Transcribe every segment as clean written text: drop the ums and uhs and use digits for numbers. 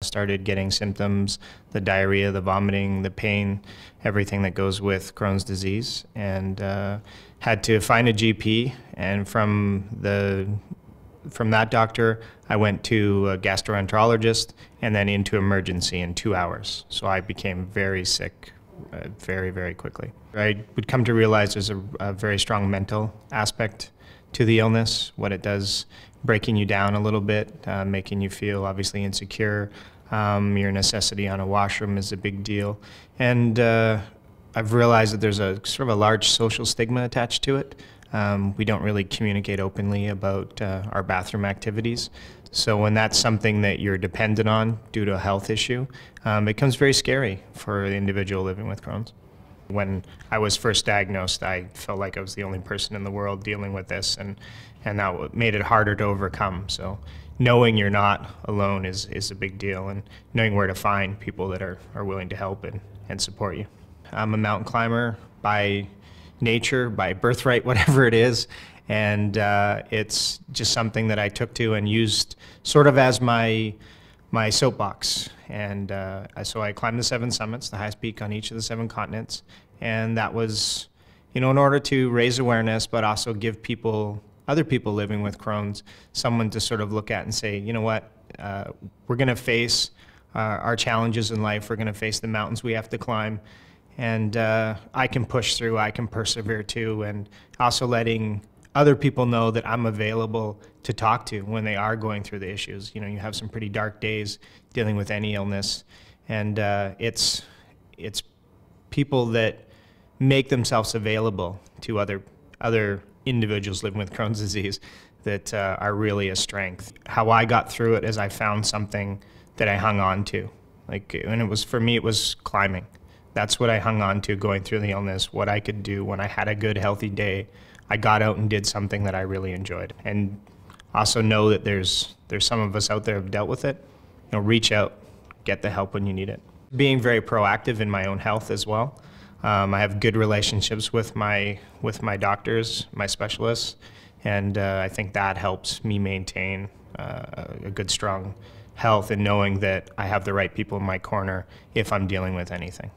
Started getting symptoms, the diarrhea, the vomiting, the pain, everything that goes with Crohn's disease, and had to find a GP. And from that doctor, I went to a gastroenterologist and then into emergency in 2 hours. So I became very sick very, very quickly. I would come to realize there's a very strong mental aspect to the illness, what it does, breaking you down a little bit, making you feel obviously insecure. Your necessity on a washroom is a big deal. And I've realized that there's a sort of a large social stigma attached to it. We don't really communicate openly about our bathroom activities. So when that's something that you're dependent on due to a health issue, it becomes very scary for the individual living with Crohn's. When I was first diagnosed, I felt like I was the only person in the world dealing with this, and that made it harder to overcome. So knowing you're not alone is a big deal, and knowing where to find people that are willing to help and support you. I'm a mountain climber by nature, by birthright, whatever it is, and it's just something that I took to and used sort of as my soapbox. And so I climbed the 7 summits, the highest peak on each of the 7 continents, and that was, in order to raise awareness, but also give other people living with Crohn's, someone to sort of look at and say, you know what, we're going to face our challenges in life, we're going to face the mountains we have to climb, and I can push through, I can persevere too, and also letting other people know that I'm available to talk to when they are going through the issues. You have some pretty dark days dealing with any illness, and it's people that make themselves available to other individuals living with Crohn's disease that are really a strength. How I got through it is I found something that I hung on to. For me, it was climbing. That's what I hung on to going through the illness, what I could do when I had a good, healthy day. I got out and did something that I really enjoyed. And also know that there's some of us out there who have dealt with it. Reach out, get the help when you need it. Being very proactive in my own health as well. I have good relationships with my doctors, my specialists, and I think that helps me maintain a good, strong health, and knowing that I have the right people in my corner if I'm dealing with anything.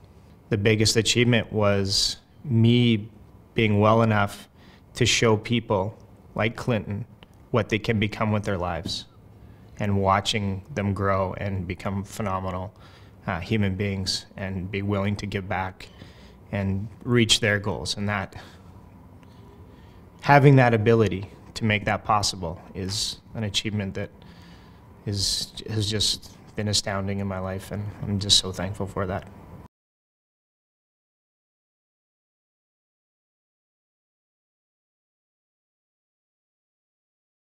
The biggest achievement was me being well enough to show people like Clinton what they can become with their lives, and watching them grow and become phenomenal human beings and be willing to give back and reach their goals. And that having that ability to make that possible is an achievement that has just been astounding in my life, and I'm just so thankful for that.